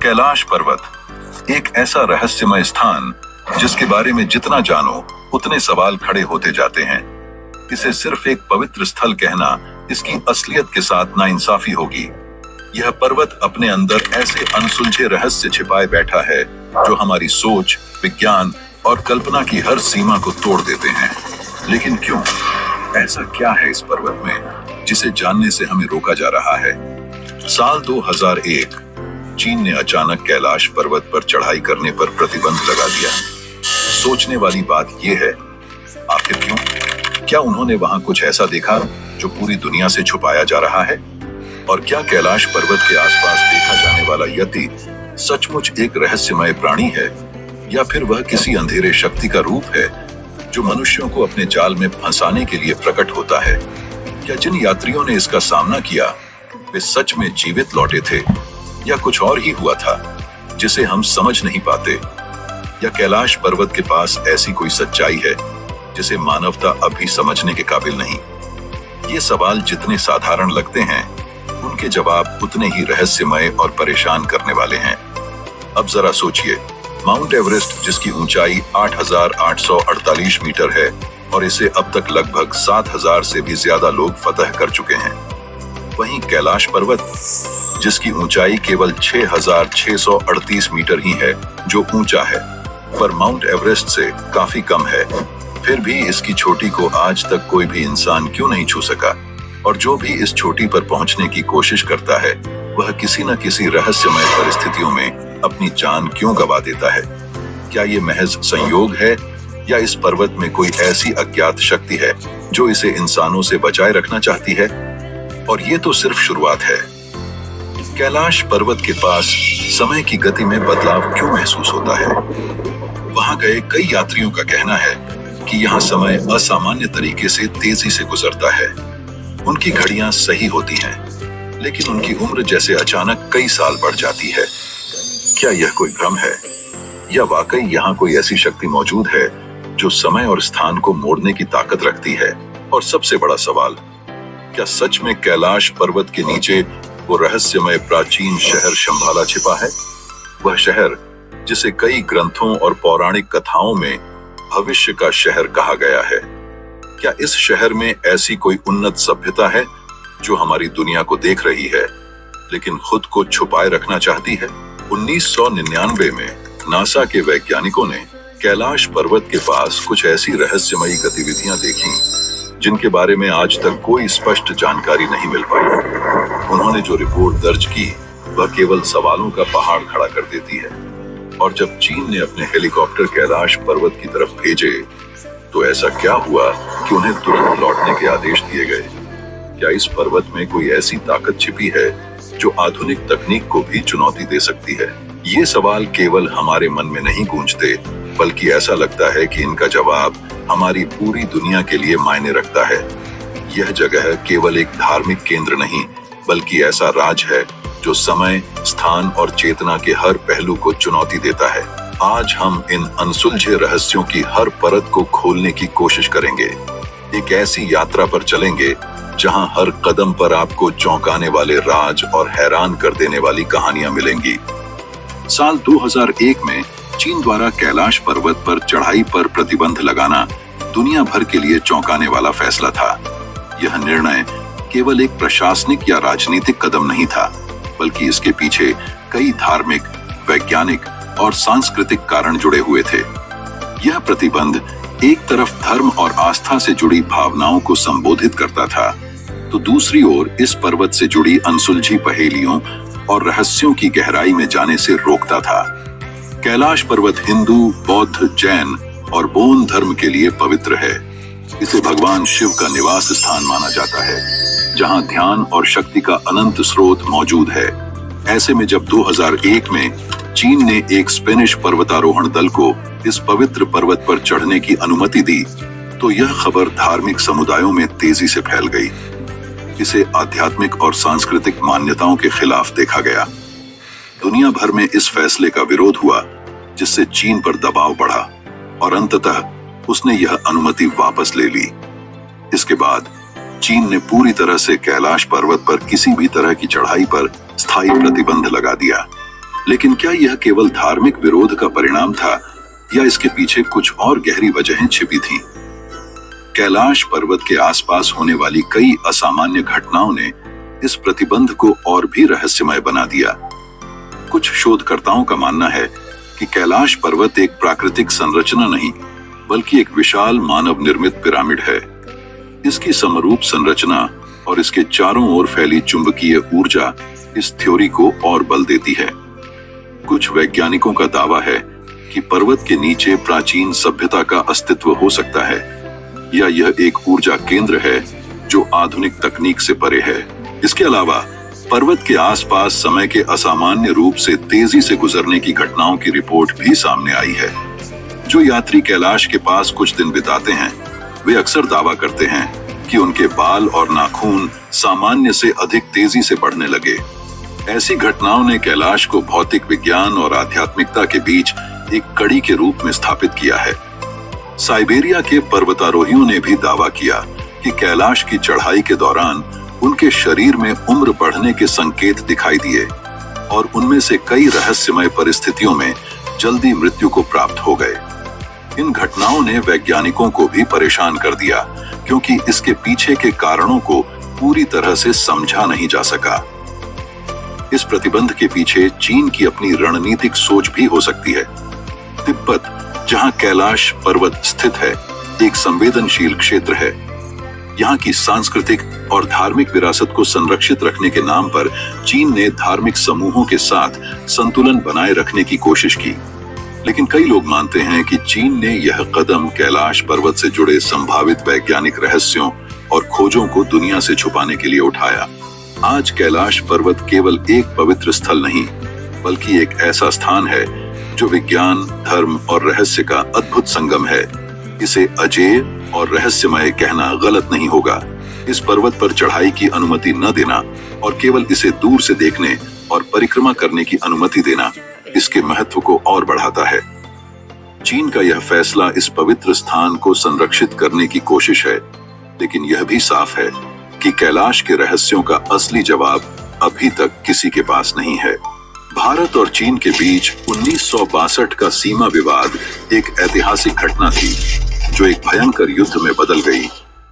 कैलाश पर्वत एक ऐसा रहस्यमय स्थान जिसके बारे में जितना जानो उतने सवाल खड़े होते जाते हैं। इसे सिर्फ एक पवित्र स्थल कहना इसकी असलियत के साथ नाइंसाफी होगी। यह पर्वत अपने अंदर ऐसे अनसुलझे रहस्य छिपाए बैठा है जो हमारी सोच, विज्ञान और कल्पना की हर सीमा को तोड़ देते हैं। लेकिन क्यों? ऐसा क्या है इस पर्वत में जिसे जानने से हमें रोका जा रहा है? साल 2001 चीन ने अचानक कैलाश पर्वत पर चढ़ाई करने पर प्रतिबंध लगा दिया। सोचने वाली बात यह है, आखिर क्यों? क्या उन्होंने वहां कुछ ऐसा देखा जो पूरी दुनिया से छुपाया जा रहा है? और क्या कैलाश पर्वत के आसपास देखा जाने वाला यति सचमुच एक रहस्यमय प्राणी है, या फिर वह किसी अंधेरे शक्ति का रूप है जो मनुष्यों को अपने जाल में फंसाने के लिए प्रकट होता है? क्या जिन यात्रियों ने इसका सामना किया वे सच में जीवित लौटे थे, या कुछ और ही हुआ था जिसे हम समझ नहीं पाते? या कैलाश पर्वत के पास ऐसी कोई सच्चाई है जिसे मानवता अभी समझने के काबिल नहीं? ये सवाल जितने साधारण लगते हैं उनके जवाब उतने ही रहस्यमय और परेशान करने वाले हैं। अब जरा सोचिए, माउंट एवरेस्ट जिसकी ऊंचाई 8,848 मीटर है और इसे अब तक लगभग 7,000 से भी ज्यादा लोग फतह कर चुके हैं। वहीं कैलाश पर्वत जिसकी ऊंचाई केवल 6,638 मीटर ही है, जो ऊंचा है पर माउंट एवरेस्ट से काफी कम है, फिर भी इसकी चोटी को आज तक कोई भी इंसान क्यों नहीं छू सका? और जो भी इस चोटी पर पहुंचने की कोशिश करता है वह किसी न किसी रहस्यमय परिस्थितियों में अपनी जान क्यों गवा देता है? क्या ये महज संयोग है, या इस पर्वत में कोई ऐसी अज्ञात शक्ति है जो इसे इंसानों से बचाए रखना चाहती है? और ये तो सिर्फ शुरुआत है। कैलाश पर्वत के पास समय की गति में बदलाव क्यों महसूस होता है? वहां गए कई यात्रियों का कहना है कि यहाँ समय असामान्य तरीके से तेजी से गुजरता है। उनकी घड़ियां सही होती हैं, लेकिन उनकी उम्र जैसे अचानक कई साल बढ़ जाती है। क्या यह कोई भ्रम है, या वाकई यहाँ कोई ऐसी शक्ति मौजूद है जो समय और स्थान को मोड़ने की ताकत रखती है? और सबसे बड़ा सवाल, क्या सच में कैलाश पर्वत के नीचे वो रहस्यमय प्राचीन शहर शंभाला छिपा है? वह शहर जिसे कई ग्रंथों और पौराणिक कथाओं में भविष्य का शहर कहा गया है। क्या इस शहर में ऐसी कोई उन्नत सभ्यता है जो हमारी दुनिया को देख रही है लेकिन खुद को छुपाए रखना चाहती है? 1999 में नासा के वैज्ञानिकों ने कैलाश पर्वत के पास कुछ ऐसी रहस्यमयी गतिविधियां देखी जिनके बारे में आज तक कोई स्पष्ट जानकारी नहीं मिल पाई। उन्होंने जो रिपोर्ट दर्ज की वह केवल सवालों का पहाड़ खड़ा कर देती है। और जब चीन ने अपने हेलीकॉप्टर कैलाश पर्वत की तरफ भेजे तो ऐसा क्या हुआ कि उन्हें तुरंत लौटने के आदेश दिए गए? क्या इस पर्वत में कोई ऐसी ताकत छिपी है जो आधुनिक तकनीक को भी चुनौती दे सकती है? ये सवाल केवल हमारे मन में नहीं गूंजते, बल्कि ऐसा लगता है कि इनका जवाब हमारी पूरी दुनिया के लिए मायने रखता है। यह जगह केवल एक धार्मिक केंद्र नहीं, बल्कि ऐसा राज है जो समय, स्थान और चेतना के हर पहलू को चुनौती देता है। आज हम इन अनसुलझे रहस्यों की हर परत को खोलने की कोशिश करेंगे। एक ऐसी यात्रा पर चलेंगे जहां हर कदम पर आपको चौंकाने वाले राज और हैरान कर देने वाली कहानियां मिलेंगी। साल 2001 में चीन द्वारा कैलाश पर्वत पर चढ़ाई पर प्रतिबंध लगाना दुनिया भर के लिए चौंकाने वाला फैसला था। यह निर्णय केवल एक प्रशासनिक या राजनीतिक कदम नहीं था, बल्कि इसके पीछे कई धार्मिक, वैज्ञानिक और सांस्कृतिक कारण जुड़े हुए थे। यह प्रतिबंध एक तरफ धर्म और आस्था से जुड़ी भावनाओं को संबोधित करता था, तो दूसरी ओर इस पर्वत से जुड़ी अनसुलझी पहेलियों और रहस्यों की गहराई में जाने से रोकता था। कैलाश पर्वत हिंदू, बौद्ध, जैन और बोन धर्म के लिए पवित्र है। इसे भगवान शिव का निवास स्थान माना जाता है, जहां ध्यान और शक्ति का अनंत स्रोत मौजूद है। ऐसे में जब 2001 में चीन ने एक स्पेनिश पर्वतारोहण दल को इस पवित्र पर्वत पर चढ़ने की अनुमति दी, तो यह खबर धार्मिक समुदायों में तेजी से फैल गई। इसे आध्यात्मिक और सांस्कृतिक मान्यताओं के खिलाफ देखा गया। दुनिया भर में इस फैसले का विरोध हुआ, जिससे चीन पर दबाव बढ़ा और अंततः उसने यह अनुमति वापस ले ली। इसके बाद चीन ने पूरी तरह से कैलाश पर्वत पर किसी भी तरह की चढ़ाई पर स्थायी प्रतिबंध लगा दिया। लेकिन क्या यह केवल धार्मिक विरोध का परिणाम था या इसके पीछे कुछ और गहरी वजहें छिपी थीं? कैलाश पर्वत के आसपास होने वाली कई असामान्य घटनाओं ने इस प्रतिबंध को और भी रहस्यमय बना दिया। कुछ शोधकर्ताओं का मानना है कि कैलाश पर्वत एक प्राकृतिक संरचना नहीं, बल्कि एक विशाल मानव निर्मित पिरामिड है। इसकी समरूप संरचना और इसके चारों ओर फैली चुंबकीय ऊर्जा इस थ्योरी को और बल देती है। कुछ वैज्ञानिकों का दावा है कि पर्वत के नीचे प्राचीन सभ्यता का अस्तित्व हो सकता है, या यह एक ऊर्जा केंद्र है जो आधुनिक तकनीक से परे है। इसके अलावा पर्वत के आसपास समय के असामान्य रूप से तेजी से गुजरने की घटनाओं की रिपोर्ट भी सामने आई है। जो यात्री कैलाश के पास कुछ दिन बिताते हैं, वे अक्सर दावा करते हैं कि उनके बाल और नाखून सामान्य से अधिक तेजी से बढ़ने लगे। ऐसी घटनाओं ने कैलाश को भौतिक विज्ञान और आध्यात्मिकता के बीच एक कड़ी के रूप में स्थापित किया है। साइबेरिया के पर्वतारोहियों ने भी दावा किया कि कैलाश की चढ़ाई के दौरान उनके शरीर में उम्र बढ़ने के संकेत दिखाई दिए और उनमें से कई रहस्यमय परिस्थितियों में जल्दी मृत्यु को प्राप्त हो गए। इन घटनाओं ने वैज्ञानिकों को भी परेशान कर दिया, क्योंकि इसके पीछे के कारणों को पूरी तरह से समझा नहीं जा सका। इस प्रतिबंध के पीछे चीन की अपनी रणनीतिक सोच भी हो सकती है। तिब्बत, जहां कैलाश पर्वत स्थित है, एक संवेदनशील क्षेत्र है। यहाँ की सांस्कृतिक और धार्मिक विरासत को संरक्षित रखने के नाम पर चीन ने धार्मिक समूहों के साथ संतुलन बनाए रखने की कोशिश की। लेकिन कई लोग मानते हैं कि चीन ने यह कदम कैलाश पर्वत से जुड़े संभावित वैज्ञानिक रहस्यों और खोजों को दुनिया से छुपाने के लिए उठाया। आज कैलाश पर्वत केवल एक पवित्र स्थल नहीं, बल्कि एक ऐसा स्थान है जो विज्ञान, धर्म और रहस्य का अद्भुत संगम है। इसे अजेय और रहस्यमय कहना गलत नहीं होगा। इस पर्वत पर चढ़ाई की अनुमति न देना और केवल इसे दूर से देखने और परिक्रमा करने की अनुमति देना इसके महत्व को और बढ़ाता है। चीन का यह फैसला इस पवित्र स्थान को संरक्षित करने की कोशिश है, लेकिन यह भी साफ है कि कैलाश के रहस्यों का असली जवाब अभी तक किसी के पास नहीं है। भारत और चीन के बीच 1962 का सीमा विवाद एक ऐतिहासिक घटना थी, जो एक भयंकर युद्ध में बदल गई,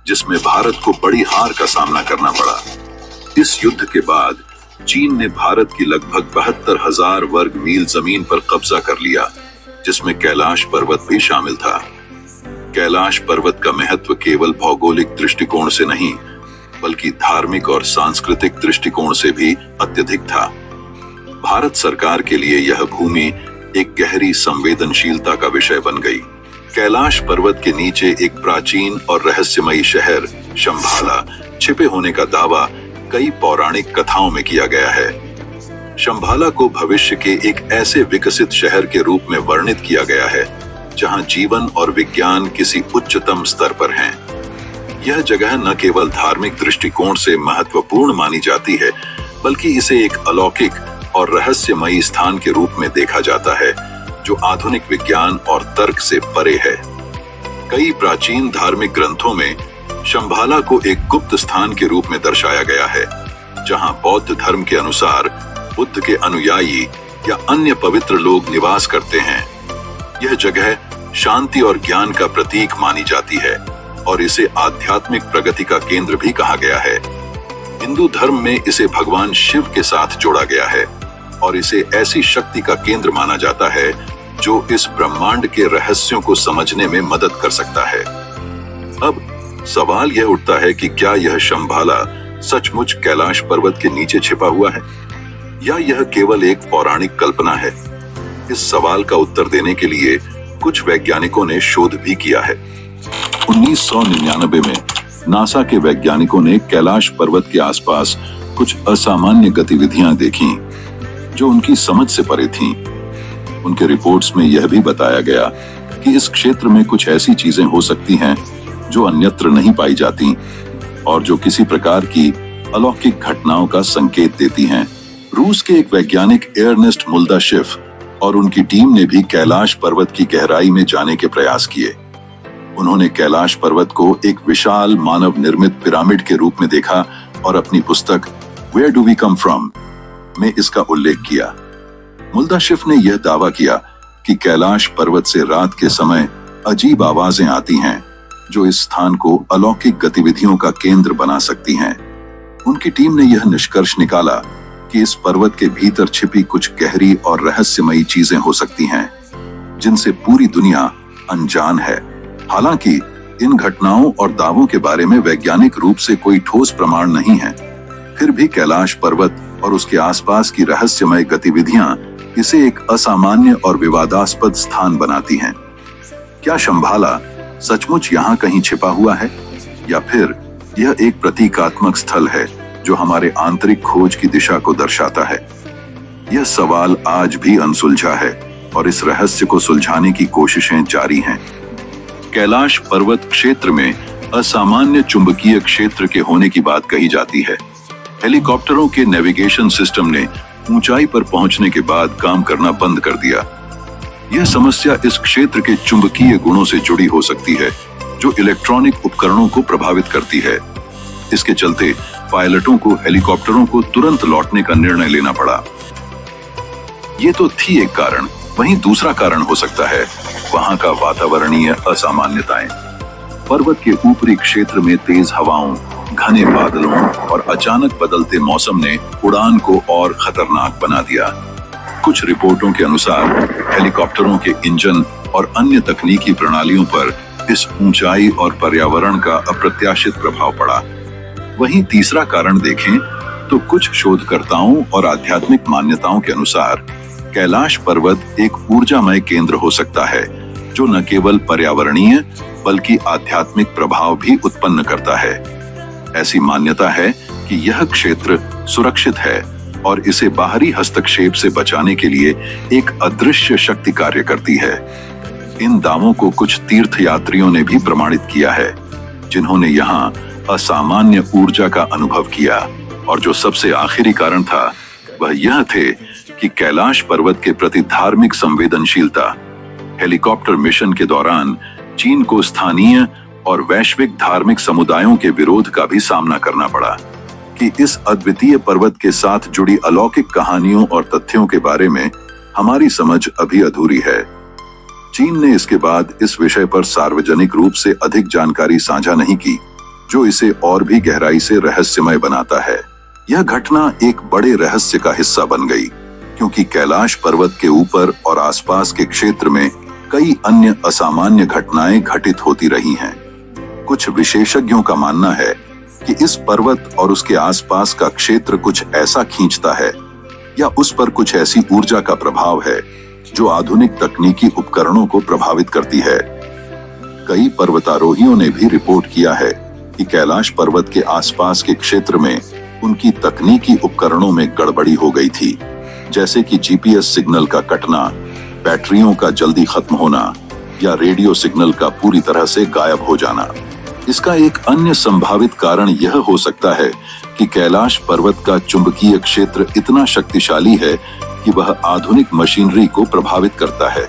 जिसमें भारत को बड़ी हार का सामना करना पड़ा। इस युद्ध के बाद चीन ने भारत की लगभग 72,000 वर्ग मील जमीन पर कब्जा कर लिया, जिसमें कैलाश पर्वत भी शामिल था। कैलाश पर्वत का महत्व केवल भौगोलिक दृष्टिकोण से नहीं, बल्कि धार्मिक और सांस्कृतिक दृष्टिकोण से भी अत्यधिक था। भारत सरकार के लिए यह भूमि एक गहरी संवेदनशीलता का विषय बन गई। कैलाश पर्वत के नीचे एक प्राचीन और रहस्यमयी शहर शंभाला छिपे होने का दावा कई पौराणिक कथाओं में किया गया है। शंभाला को भविष्य के एक ऐसे विकसित शहर के रूप में वर्णित किया गया है, जहां जीवन और विज्ञान किसी उच्चतम स्तर पर हैं। यह जगह न केवल धार्मिक दृष्टिकोण से महत्वपूर्ण मानी जाती है, बल्कि इसे एक अलौकिक और रहस्यमयी स्थान के रूप में देखा जाता है, जो आधुनिक विज्ञान और तर्क से परे है। कई प्राचीन धार्मिक ग्रंथों में शंभाला को एक गुप्त स्थान के रूप में दर्शाया गया है, जहां बौद्ध धर्म के अनुसार बुद्ध के अनुयायी या अन्य पवित्र लोग निवास करते हैं। यह जगह शांति और ज्ञान का प्रतीक मानी जाती है और इसे आध्यात्मिक प्रगति का केंद्र भी कहा गया है। हिंदू धर्म में इसे भगवान शिव के साथ जोड़ा गया है और इसे ऐसी शक्ति का केंद्र माना जाता है जो इस ब्रह्मांड के रहस्यों को समझने में मदद कर सकता है। अब सवाल यह उठता है कि क्या यह शंभाला सचमुच कैलाश पर्वत के नीचे छिपा हुआ है, या यह केवल एक पौराणिक कल्पना है? इस सवाल का उत्तर देने के लिए कुछ वैज्ञानिकों ने शोध भी किया है। 1999 में नासा के वैज्ञानिकों ने कैलाश पर्वत के आसपास कुछ असामान्य गतिविधियां देखी, जो उनकी समझ से परे थीं। उनके रिपोर्ट्स में यह भी बताया गया कि इस क्षेत्र में कुछ ऐसी चीजें हो सकती हैं जो अन्यत्र नहीं पाई जाती और जो किसी प्रकार की अलौकिक घटनाओं का संकेत देती हैं। रूस के एक वैज्ञानिक एर्नेस्ट मुल्दाशिफ और उनकी टीम ने भी कैलाश पर्वत की गहराई में जाने के प्रयास किए। उन्होंने कैलाश पर्वत को एक विशाल मानव निर्मित पिरामिड के रूप में देखा और अपनी पुस्तक where do we come from में इसका उल्लेख किया। मुल्ताशिफ ने यह दावा किया कि कैलाश पर्वत से रात के समय अजीब आवाजें आती हैं जो इस स्थान को अलौकिक गतिविधियों का केंद्र बना सकती हैं। उनकी टीम ने यह निष्कर्ष निकाला कि इस पर्वत के भीतर छिपी कुछ गहरी और रहस्यमयी चीजें हो सकती हैं जिनसे पूरी दुनिया अनजान है। हालांकि इन घटनाओं और दावों के बारे में वैज्ञानिक रूप से कोई ठोस प्रमाण नहीं है, फिर भी कैलाश पर्वत और उसके आसपास की रहस्यमय गतिविधियां इसे एक असामान्य और विवादास्पद स्थान बनाती हैं। क्या शंभाला सचमुच यहाँ कहीं छिपा हुआ है, या फिर यह एक प्रतीकात्मक स्थल है जो हमारे आंतरिक खोज की दिशा को दर्शाता है? यह सवाल आज भी अनसुलझा है और इस रहस्य को सुलझाने की कोशिशें जारी हैं। कैलाश पर्वत क्षेत्र में असामान्य चुंबकीय क्षेत्र के होने की बात कही जाती है। हेलीकॉप्टरों के नेविगेशन सिस्टम ने ऊंचाई पर पहुंचने के बाद काम करना बंद कर दिया। यह समस्या इस क्षेत्र के चुंबकीय गुणों से जुड़ी हो सकती है जो इलेक्ट्रॉनिक उपकरणों को प्रभावित करती है। इसके चलते पायलटों को हेलीकॉप्टरों को तुरंत लौटने का निर्णय लेना पड़ा। ये तो थी एक कारण, वहीं दूसरा कारण हो सकता है वहां का वातावरणीय असामान्यताएं। पर्वत के ऊपरी क्षेत्र में तेज हवाओं, घने बादलों और अचानक बदलते मौसम ने उड़ान को और खतरनाक बना दिया। कुछ रिपोर्टों के अनुसार हेलीकॉप्टरों के इंजन और अन्य तकनीकी प्रणालियों पर इस ऊंचाई और पर्यावरण का अप्रत्याशित प्रभाव पड़ा। वहीं तीसरा कारण देखें तो कुछ शोधकर्ताओं और आध्यात्मिक मान्यताओं के अनुसार कैलाश पर्वत एक ऊर्जामय केंद्र हो सकता है जो न केवल पर्यावरणीय बल्कि आध्यात्मिक प्रभाव भी उत्पन्न करता है। ऐसी मान्यता है कि यह क्षेत्र सुरक्षित है और इसे बाहरी हस्तक्षेप से बचाने के लिए एक अदृश्य शक्ति कार्य करती है। इन दावों को कुछ तीर्थयात्रियों ने भी प्रमाणित किया है जिन्होंने यहाँ असामान्य ऊर्जा का अनुभव किया, और जो सबसे आखिरी कारण था वह यह थे कि कैलाश पर्वत के प्रति धार्मिक संवेदनशीलता। हेलीकॉप्टर मिशन के दौरान चीन को स्थानीय और वैश्विक धार्मिक समुदायों के विरोध का भी सामना करना पड़ा कि इस अद्वितीय पर्वत के साथ जुड़ी अलौकिक कहानियों और तथ्यों के बारे में हमारी समझ अभी अधूरी है। चीन ने इसके बाद इस विषय पर सार्वजनिक रूप से अधिक जानकारी साझा नहीं की, जो इसे और भी गहराई से रहस्यमय बनाता है। यह घटना एक बड़े रहस्य का हिस्सा बन गई क्योंकि कैलाश पर्वत के ऊपर और आसपास के क्षेत्र में कई अन्य असामान्य घटनाएं घटित होती रही हैं। कुछ विशेषज्ञों का मानना है कि इस पर्वत और उसके आसपास का क्षेत्र कुछ ऐसा खींचता है या उस पर कुछ ऐसी ऊर्जा का प्रभाव है जो आधुनिक तकनीकी उपकरणों को प्रभावित करती है। कई पर्वतारोहियों ने भी रिपोर्ट किया है कि कैलाश पर्वत के आसपास के क्षेत्र में उनकी तकनीकी उपकरणों में गड़बड़ी हो गई थी, जैसे कि जीपीएस सिग्नल का कटना, बैटरियों का जल्दी खत्म होना या रेडियो सिग्नल का पूरी तरह से गायब हो जाना। इसका एक अन्य संभावित कारण यह हो सकता है कि कैलाश पर्वत का चुंबकीय क्षेत्र इतना शक्तिशाली है कि वह आधुनिक मशीनरी को प्रभावित करता है।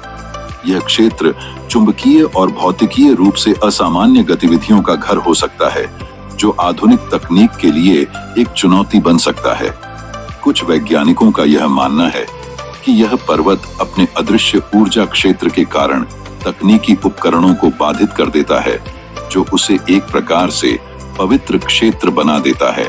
यह क्षेत्र चुंबकीय और भौतिकीय रूप से असामान्य गतिविधियों का घर हो सकता है, जो आधुनिक तकनीक के लिए एक चुनौती बन सकता है। कुछ वैज्ञानिकों का यह मानना है कि यह पर्वत अपने अदृश्य ऊर्जा क्षेत्र के कारण तकनीकी उपकरणों को बाधित कर देता है, जो उसे एक प्रकार से पवित्र क्षेत्र बना देता है,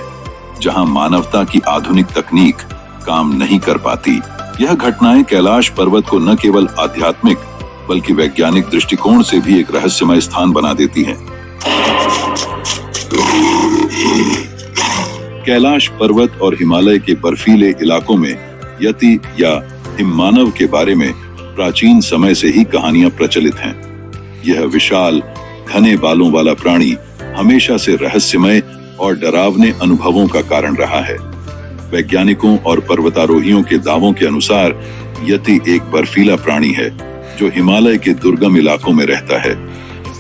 जहां मानवता की आधुनिक तकनीक काम नहीं कर पाती। यह घटनाएं कैलाश पर्वत को न केवल आध्यात्मिक बल्कि वैज्ञानिक दृष्टिकोण से भी एक रहस्यमय स्थान बना देती हैं। कैलाश पर्वत और हिमालय के बर्फीले इलाकों में यति या हिममानव के बारे में प्राचीन समय से ही कहानियां प्रचलित हैं। यह विशाल घने बालों वाला प्राणी हमेशा से रहस्यमय और डरावने अनुभवों का कारण रहा है। वैज्ञानिकों और पर्वतारोहियों के दावों के अनुसार यति एक बर्फीला प्राणी है जो हिमालय के दुर्गम इलाकों में रहता है।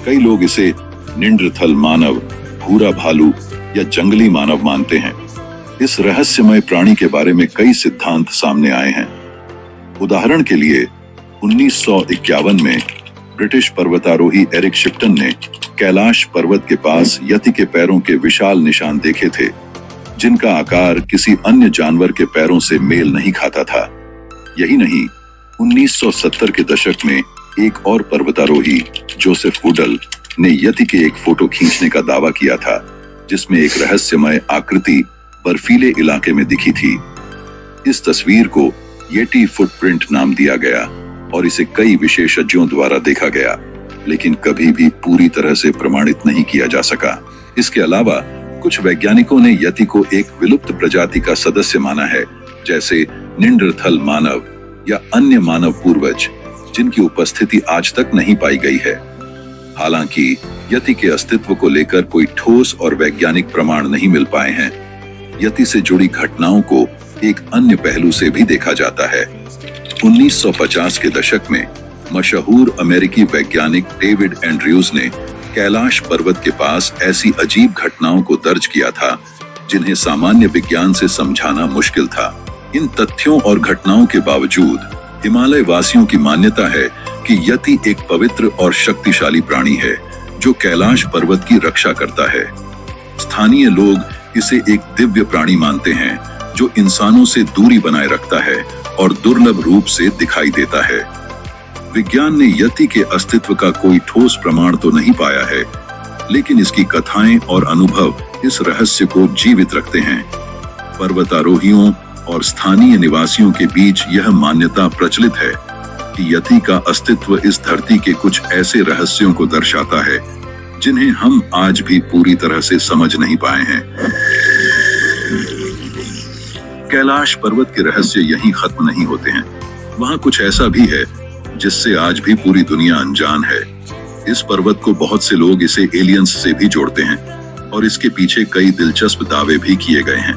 कई लोग इसे निंद्रथल मानव, भूरा भालू या जंगली मानव मानते हैं। इस रहस्यमय प्राणी के बारे में कई सिद्धांत सामने आए हैं। उदाहरण के लिए 1951 में ब्रिटिश पर्वतारोही एरिक शिप्टन ने कैलाश पर्वत के पास यति के पैरों के विशाल निशान देखे थे, जिनका आकार किसी अन्य जानवर के पैरों से मेल नहीं खाता था। यही नहीं, 1970 के दशक में एक और पर्वतारोही जोसेफ वुडल ने यति के एक फोटो खींचने का दावा किया था, जिसमें एक रहस्यमय आकृति बर्फीले इलाके में दिखी थी। इस तस्वीर को येटी फुटप्रिंट नाम दिया गया और इसे कई विशेषज्ञों द्वारा देखा गया, लेकिन कभी भी पूरी तरह से प्रमाणित नहीं किया जा सका। इसके अलावा कुछ वैज्ञानिकों ने यति को एक विलुप्त प्रजाति का सदस्य माना है, जैसे निंडरथल मानव या अन्य मानव पूर्वज, जिनकी उपस्थिति आज तक नहीं पाई गई है। हालांकि यति के अस्तित्व को लेकर कोई ठोस और वैज्ञानिक प्रमाण नहीं मिल पाए हैं। यति से जुड़ी घटनाओं को एक अन्य पहलू से भी देखा जाता है। 1950 के दशक में मशहूर अमेरिकी वैज्ञानिक डेविड एंड्रयूज ने कैलाश पर्वत के पास ऐसी अजीब घटनाओं को दर्ज किया था, जिन्हें सामान्य विज्ञान से समझाना मुश्किल था। इन तथ्यों और घटनाओं के बावजूद हिमालय वासियों की मान्यता है कि यति एक पवित्र और शक्तिशाली प्राणी है, जो कैलाश पर्वत की रक्षा करता है। स्थानीय लोग इसे एक दिव्य प्राणी मानते हैं, जो इंसानों से दूरी बनाए रखता है और दुर्लभ रूप से दिखाई देता है। विज्ञान ने यति के अस्तित्व का कोई ठोस प्रमाण तो नहीं पाया है, लेकिन इसकी कथाएं और अनुभव इस रहस्य को जीवित रखते हैं। पर्वतारोहियों और स्थानीय निवासियों के बीच यह मान्यता प्रचलित है कि यति का अस्तित्व इस धरती के कुछ ऐसे रहस्यों को दर्शाता है, जिन्हें हम आज भी पूरी तरह से समझ नहीं पाए हैं। कैलाश पर्वत के रहस्य यहीं खत्म नहीं होते हैं। वहां कुछ ऐसा भी है जिससे आज भी पूरी दुनिया अनजान है। इस पर्वत को बहुत से लोग इसे एलियंस से भी जोड़ते हैं और इसके पीछे कई दिलचस्प दावे भी किए गए हैं।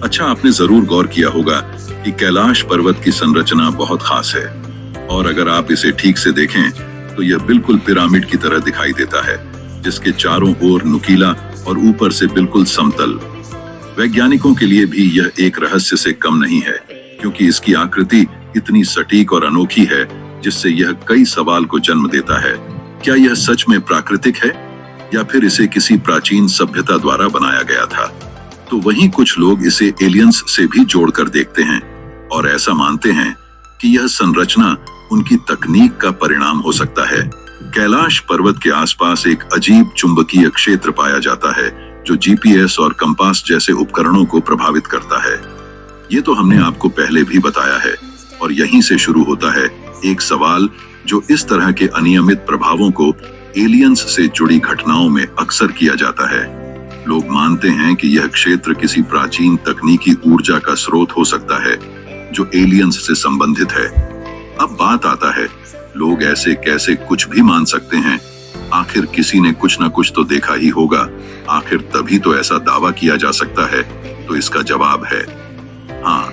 अच्छा, आपने जरूर गौर किया होगा कि कैलाश पर्वत की संरचना बहुत खास है, और अगर आप इसे ठीक से देखें तो यह बिल्कुल पिरामिड की तरह दिखाई देता है, जिसके चारों ओर नुकीला और ऊपर से बिल्कुल समतल। वैज्ञानिकों के लिए भी यह एक रहस्य से कम नहीं है, क्योंकि इसकी आकृति इतनी सटीक और अनोखी है, जिससे यह कई सवाल को जन्म देता है। क्या यह सच में प्राकृतिक है या फिर इसे किसी प्राचीन सभ्यता द्वारा बनाया गया था? तो वहीं कुछ लोग इसे एलियंस से भी जोड़कर देखते हैं और ऐसा मानते हैं कि यह संरचना उनकी तकनीक का परिणाम हो सकता है। कैलाश पर्वत के आसपास एक अजीब चुंबकीय क्षेत्र पाया जाता है, जो जीपीएस और कंपास जैसे उपकरणों को प्रभावित करता है। ये तो हमने आपको पहले भी बताया है, और यहीं से शुरू होता है एक सवाल जो इस तरह के अनियमित प्रभावों को एलियंस से जुड़ी घटनाओं में अक्सर किया जाता है। लोग मानते हैं कि यह क्षेत्र किसी प्राचीन तकनीकी ऊर्जा का स्रोत हो सकता है, जो एलियंस से संबंधित है। अब बात आता है, लोग ऐसे कैसे कुछ भी मान सकते हैं? आखिर किसी ने कुछ न कुछ तो देखा ही होगा। आखिर तभी तो ऐसा दावा किया जा सकता है। तो इसका जवाब है हाँ।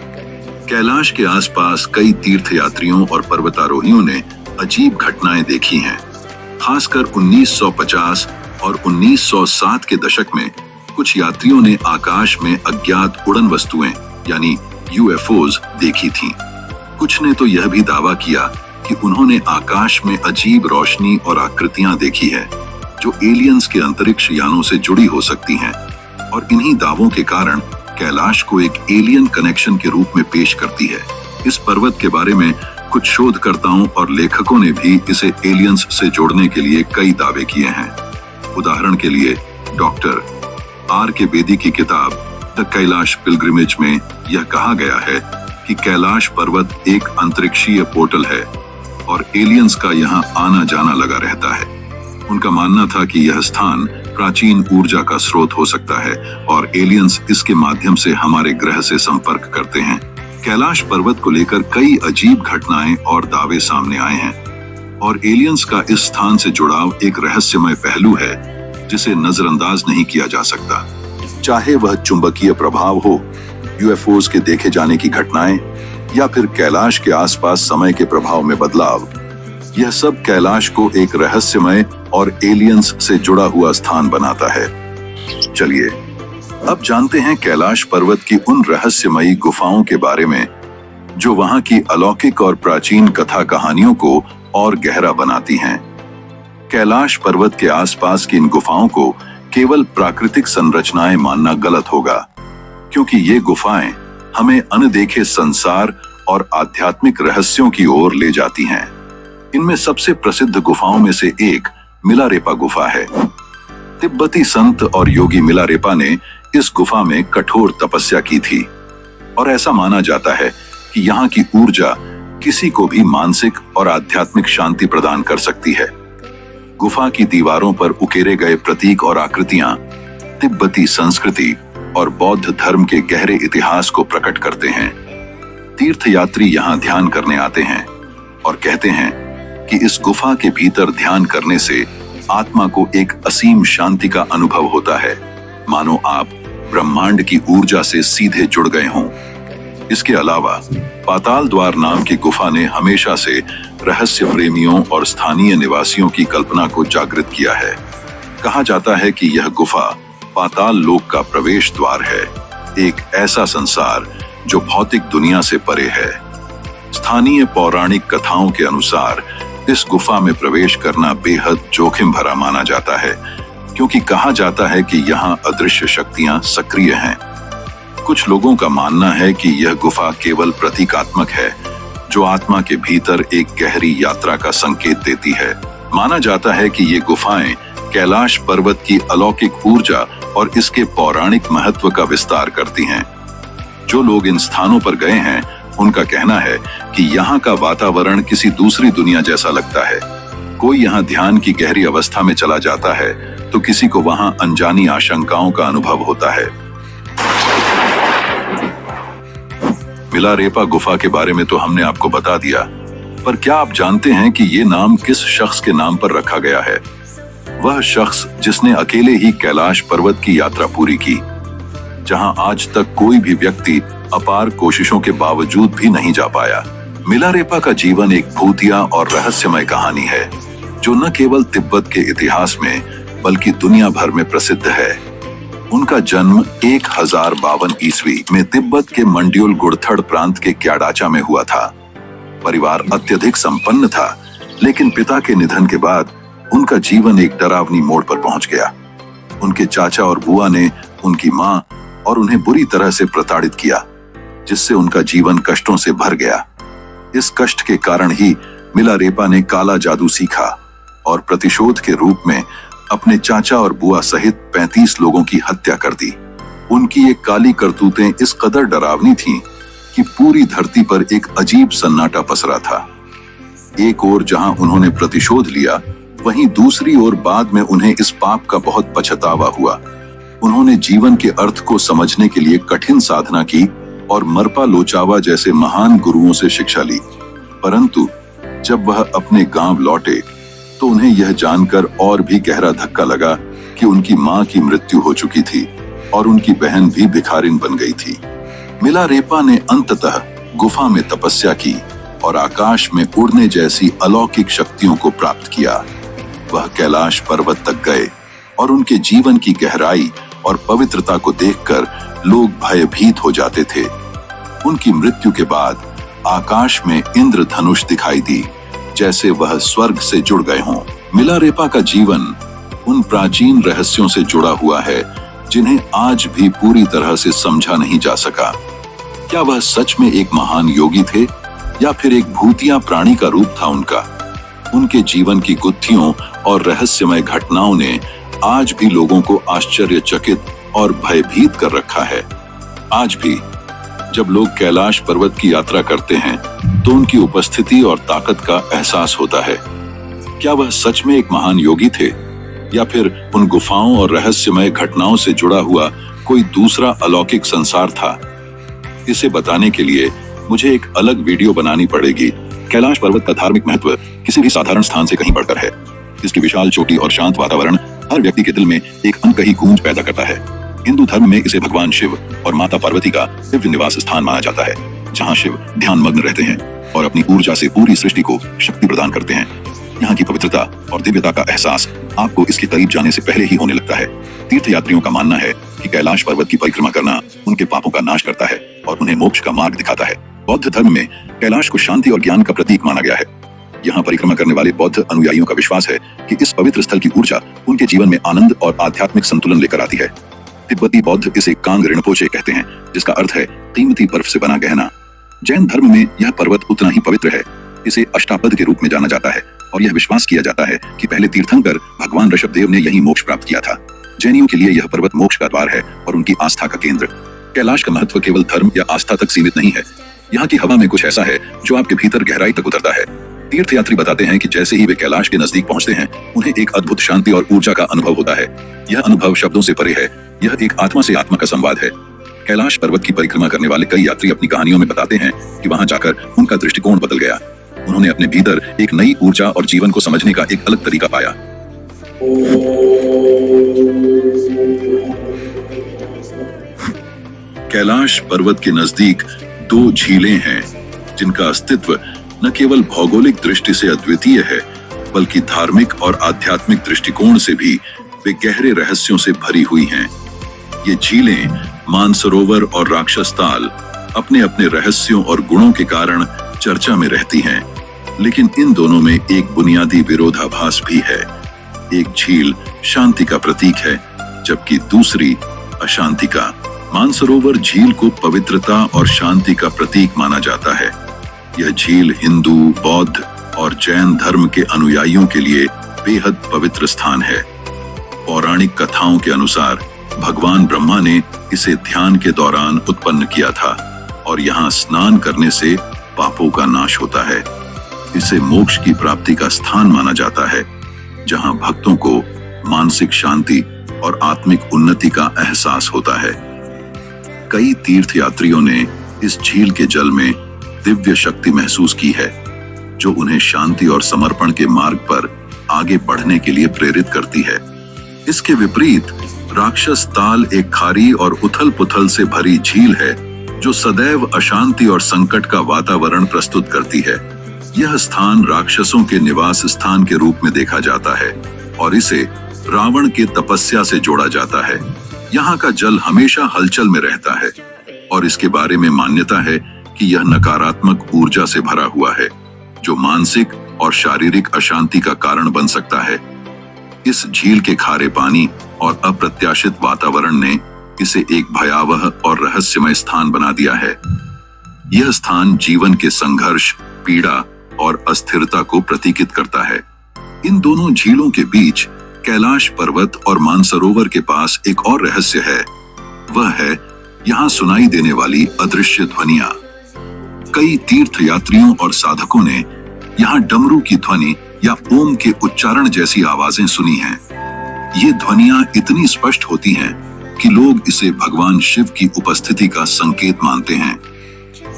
कैलाश के आसपास कई तीर्थयात्रियों और पर्वतारोहियों ने अजीब घटनाएं देखी हैं। खासकर 1950 और 1960 के दशक में कुछ यात्रियों ने आकाश में अज्ञात उड़न वस्तुएं यानी यूएफओज देखी थीं। कुछ ने तो यह भी दावा किया कि उन्होंने आकाश में अजीब रोशनी और आकृतियां देखी है, जो एलियंस के अंतरिक्ष यानों से जुड़ी हो सकती हैं, और इन्हीं दावों के कारण कैलाश को एक एलियन कनेक्शन के रूप में पेश करती है। इस पर्वत के बारे में कुछ शोधकर्ताओं और लेखकों ने भी इसे एलियंस से जोड़ने के लिए कई दावे किए हैं। उदाहरण के लिए डॉक्टर R.K. बेदी की किताब द कैलाश पिलग्रिमेज में यह कहा गया है कि कैलाश पर्वत एक अंतरिक्षीय पोर्टल है और एलियंस का यहाँ आना जाना लगा रहता है। उनका मानना था कि यह स्थान प्राचीन ऊर्जा का स्रोत हो सकता है और एलियंस इसके माध्यम से हमारे ग्रह से संपर्क करते हैं। कैलाश पर्वत को लेकर कई अजीब घटनाएं और दावे सामने आए हैं, और एलियंस का इस स्थान से जुड़ाव एक रहस्यमय पहलू है जिसे नजरअंदाज नहीं किया जा सकता। चाहे वह चुंबकीय प्रभाव हो, यूएफओज के देखे जाने की घटनाएं, या फिर कैलाश के आसपास समय के प्रभाव में बदलाव, यह सब कैलाश को एक रहस्यमय और एलियंस से जुड़ा हुआ स्थान बनाता है। चलिए अब जानते हैं कैलाश पर्वत की उन रहस्यमयी गुफाओं के बारे में, जो वहां की अलौकिक और प्राचीन कथा कहानियों को और गहरा बनाती हैं। कैलाश पर्वत के आसपास की इन गुफाओं को केवल प्राकृतिक संरचनाएं मानना गलत होगा, क्योंकि ये गुफाएं हमें अनदेखे संसार और आध्यात्मिक रहस्यों की ओर ले जाती हैं। इनमें सबसे प्रसिद्ध गुफाओं में से एक मिलारेपा गुफा है। तिब्बती संत और योगी मिलारेपा ने इस गुफा में कठोर तपस्या की थी और ऐसा माना जाता है कि यहाँ की ऊर्जा किसी को भी मानसिक और आध्यात्मिक शांति प्रदान कर सकती है। गुफा की दीवारों पर उकेरे गए प्रतीक और आकृतियां तिब्बती संस्कृति और बौद्ध धर्म के गहरे इतिहास को प्रकट करते हैं। तीर्थयात्री यहाँ ध्यान करने आते हैं और कहते हैं कि इस गुफा के भीतर ध्यान करने से आत्मा को एक असीम शांति का अनुभव होता है, मानो आप ब्रह्मांड की ऊर्जा से सीधे जुड़ गए हों। इसके अलावा पाताल द्वार नाम की गुफा ने हमेशा से रहस्य प्रेमियों और स्थानीय निवासियों की कल्पना को जागृत किया है। कहा जाता है कि यह गुफा पाताल लोक का प्रवेश द्वार है, एक ऐसा संसार जो भौतिक दुनिया से परे है। स्थानीय पौराणिक कथाओं के अनुसार इस गुफा में प्रवेश करना बेहद जोखिम भरा माना जाता है, क्योंकि कहा जाता है कि यहाँ अदृश्य शक्तियां सक्रिय हैं। कुछ लोगों का मानना है कि यह गुफा केवल प्रतीकात्मक है, जो आत्मा के भीतर एक गहरी यात्रा का संकेत देती है। माना जाता है कि ये गुफाएं कैलाश पर्वत की अलौकिक ऊर्जा और इसके पौराणिक महत्व का विस्तार करती हैं। जो लोग इन स्थानों पर गए हैं, उनका कहना है कि यहाँ का वातावरण किसी दूसरी दुनिया जैसा लगता है। कोई यहाँ ध्यान की गहरी अवस्था में चला जाता है तो किसी को वहाँ अनजानी आशंकाओं का अनुभव होता है। मिलारेपा गुफा के बारे में तो हमने आपको बता दिया, पर क्या आप जानते हैं कि ये नाम किस शख्स के नाम पर रखा गया है? वह शख्स जिसने अकेले ही कैलाश पर्वत की यात्रा पूरी की, जहां आज तक कोई भी व्यक्ति अपार कोशिशों के बावजूद भी नहीं जा पाया। मिलारेपा का जीवन एक भूतिया और रहस्यमय कहानी है, जो न केवल तिब्बत के इतिहास में बल्कि दुनिया भर में प्रसिद्ध है। उनका जन्म 1052 ईस्वी में तिब्बत के मंड्युल गुड़थड़ प्रांत के क्याडाचा में हुआ था। परिवार अत्यधिक संपन्न था, लेकिन पिता के निधन के बाद उनका जीवन एक डरावनी मोड़ पर पहुंच गया। उनके चाचा और बुआ ने उनकी मां और उन्हें बुरी तरह से प्रताड़ित किया, जिससे उनका जीवन कष्टों से भर गया। इस कष्ट के कारण ही मिलारेपा ने काला जादू सीखा और प्रतिशोध के रूप में अपने चाचा और बुआ सहित 35 लोगों की हत्या कर दी। उनकी ये काली करतूतें इस कदर डरावनी थीं कि पूरी धरती पर एक अजीब सन्नाटा पसरा था। एक ओर जहां उन्होंने प्रतिशोध लिया, वहीं दूसरी ओर बाद में उन्हें इस पाप का बहुत पछतावा हुआ। उन्होंने जीवन के अर्थ को समझने के लिए कठिन साधना की और मरपा लोचावा जैसे महान गुरुओं से शिक्षा ली। परंतु जब वह अपने गांव लौटे तो उन्हें यह जानकर और भी गहरा धक्का लगा कि उनकी मां की मृत्यु हो चुकी थी और उनकी बहन भी भिखारिन बन गई थी। मिलारेपा ने अंततः गुफा में तपस्या की और आकाश में उड़ने जैसी अलौकिक शक्तियों को प्राप्त किया। वह कैलाश पर्वत तक गए और उनके जीवन की गहराई और पवित्रता को देखकर लोग भयभीत हो जाते थे। उनकी मृत्यु के बाद आकाश में इंद्रधनुष दिखाई दी, जैसे वह स्वर्ग से जुड़ गए हों। मिलारेपा का जीवन उन प्राचीन रहस्यों से जुड़ा हुआ है जिन्हें आज भी पूरी तरह से समझा नहीं जा सका। क्या वह सच में एक महान योगी थे या फिर एक भूतिया प्राणी का रूप था उनका? उनके जीवन की गुत्थियों और रहस्यमय घटनाओं ने आज भी लोगों को आश्चर्यचकित और भयभीत कर रखा है। आज भी जब लोग कैलाश पर्वत की यात्रा करते हैं तो उनकी उपस्थिति और ताकत का एहसास होता है। क्या वह सच में एक महान योगी थे या फिर उन गुफाओं और रहस्यमय घटनाओं से जुड़ा हुआ कोई दूसरा अलौकिक संसार था? इसे बताने के लिए मुझे एक अलग वीडियो बनानी पड़ेगी। कैलाश पर्वत का धार्मिक महत्व किसी भी साधारण स्थान से कहीं बढ़कर है। इसकी विशाल चोटी और शांत वातावरण हर व्यक्ति के दिल में एक अनकही गूंज पैदा करता है। हिंदू धर्म में इसे भगवान शिव और माता पार्वती का दिव्य निवास स्थान माना जाता है, जहां शिव ध्यान मग्न रहते हैं और अपनी ऊर्जा से पूरी सृष्टि को शक्ति प्रदान करते हैं। यहाँ की पवित्रता और दिव्यता का एहसास आपको इसके करीब जाने से पहले ही होने लगता है। तीर्थयात्रियों का मानना है कि कैलाश पर्वत की परिक्रमा करना उनके पापों का नाश करता है और उन्हें मोक्ष का मार्ग दिखाता है। बौद्ध धर्म में कैलाश को शांति और ज्ञान का प्रतीक माना गया है। यहाँ परिक्रमा करने वाले बौद्ध अनुयायियों का विश्वास है कि इस पवित्र स्थल की ऊर्जा उनके जीवन में आनंद और आध्यात्मिक संतुलन लेकर आती है। तिब्बती बौद्ध इसे कांग रिनपोचे कहते हैं, जिसका अर्थ है कीमती बर्फ से बना गहना। जैन धर्म में यह पर्वत उतना ही पवित्र है। इसे अष्टापद के रूप में जाना जाता है और यह विश्वास किया जाता है कि पहले तीर्थंकर भगवान ऋषभदेव ने यही मोक्ष प्राप्त किया था। जैनियों के लिए यह पर्वत मोक्ष का द्वार है और उनकी आस्था का केंद्र। कैलाश का महत्व केवल धर्म या आस्था तक सीमित नहीं है। यहाँ की हवा में कुछ ऐसा है जो आपके भीतर गहराई तक उतरता है। तीर्थयात्री बताते हैं कि जैसे ही वे कैलाश के नजदीक पहुंचते हैं, उन्हें एक अद्भुत शांति और ऊर्जा का अनुभव होता है। यह अनुभव शब्दों से परे है। यह एक आत्मा से आत्मा का संवाद है। कैलाश पर्वत की परिक्रमा करने वाले कई यात्री अपनी कहानियों में बताते हैं कि वहां जाकर उनका दृष्टिकोण बदल गया। उन्होंने अपने भीतर एक नई ऊर्जा और जीवन को समझने का एक अलग तरीका पाया। कैलाश पर्वत के नजदीक 2 झीलें हैं जिनका अस्तित्व न केवल भौगोलिक दृष्टि से अद्वितीय है, बल्कि धार्मिक और आध्यात्मिक दृष्टिकोण से भी वे गहरे रहस्यों से भरी हुई हैं। ये झीलें मानसरोवर और राक्षस ताल अपने अपने रहस्यों और गुणों के कारण चर्चा में रहती हैं, लेकिन इन दोनों में एक बुनियादी विरोधाभास भी है। एक झील शांति का प्रतीक है, जबकि दूसरी अशांति का। मानसरोवर झील को पवित्रता और शांति का प्रतीक माना जाता है। यह झील हिंदू, बौद्ध और जैन धर्म के अनुयायियों के लिए बेहद पवित्र स्थान है। पौराणिक कथाओं के अनुसार भगवान ब्रह्मा ने इसे ध्यान के दौरान उत्पन्न किया था और यहाँ स्नान करने से पापों का नाश होता है। इसे मोक्ष की प्राप्ति का स्थान माना जाता है, जहाँ भक्तों को मानसिक शांति और आत्मिक उन्नति का एहसास होता है। कई तीर्थयात्रियों ने इस झील के जल में दिव्य शक्ति महसूस की है, जो उन्हें शांति और समर्पण के मार्ग पर आगे बढ़ने के लिए प्रेरित करती है। इसके विपरीत राक्षस ताल एक खारी और उथल-पुथल से भरी झील है, जो सदैव अशांति और संकट का वातावरण प्रस्तुत करती है। यह स्थान राक्षसों के निवास स्थान के रूप में देखा जाता है और इसे रावण के तपस्या से जोड़ा जाता है। यहाँ का जल हमेशा हलचल में रहता है और इसके बारे में मान्यता है कि यह नकारात्मक ऊर्जा से भरा हुआ है, जो मानसिक और शारीरिक अशांति का कारण बन सकता है। इस झील के खारे पानी और अप्रत्याशित वातावरण ने इसे एक भयावह और रहस्यमय स्थान बना दिया है। यह स्थान जीवन के संघर्ष, पीड़ा और अस्थिरता को प्रतीकित करता है। इन दोनों झीलों के बीच कैलाश पर्वत और मानसरोवर के पास एक और रहस्य है। वह है यहाँ सुनाई देने वाली अदृश्य ध्वनियां। कई तीर्थयात्रियों और साधकों ने यहाँ डमरू की ध्वनि या ओम के उच्चारण जैसी आवाजें सुनी हैं। ये ध्वनियां इतनी स्पष्ट होती हैं कि लोग इसे भगवान शिव की उपस्थिति का संकेत मानते हैं।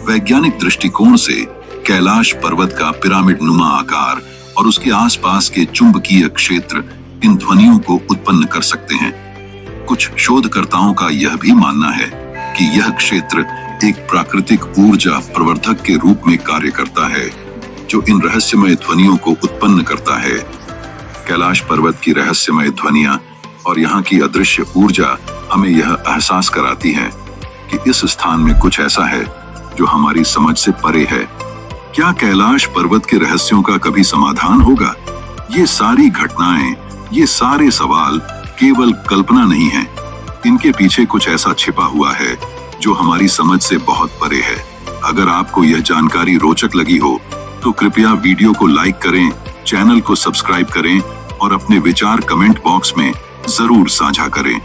वैज्ञानिक दृष्टिकोण से कैलाश पर्वत का पिरामिड नुमा आकार और उसके आसपास के चुंबकीय क्षेत्र इन ध्वनियों को उत्पन्न कर सकते हैं। कुछ शोधकर्ताओं का यह भी मानना है कि यह क्षेत्र एक प्राकृतिक ऊर्जा प्रवर्धक के रूप में कार्य करता है, जो इन रहस्यमय ध्वनियों को उत्पन्न करता है। कैलाश पर्वत की रहस्यमय ध्वनियां और यहाँ की अदृश्य ऊर्जा हमें यह एहसास कराती है कि इस स्थान में कुछ ऐसा है जो हमारी समझ से परे है। क्या कैलाश पर्वत के रहस्यों का कभी समाधान होगा? ये सारी घटनाएं, ये सारे सवाल केवल कल्पना नहीं है। इनके पीछे कुछ ऐसा छिपा हुआ है जो हमारी समझ से बहुत परे है। अगर आपको यह जानकारी रोचक लगी हो तो कृपया वीडियो को लाइक करें, चैनल को सब्सक्राइब करें और अपने विचार कमेंट बॉक्स में जरूर साझा करें।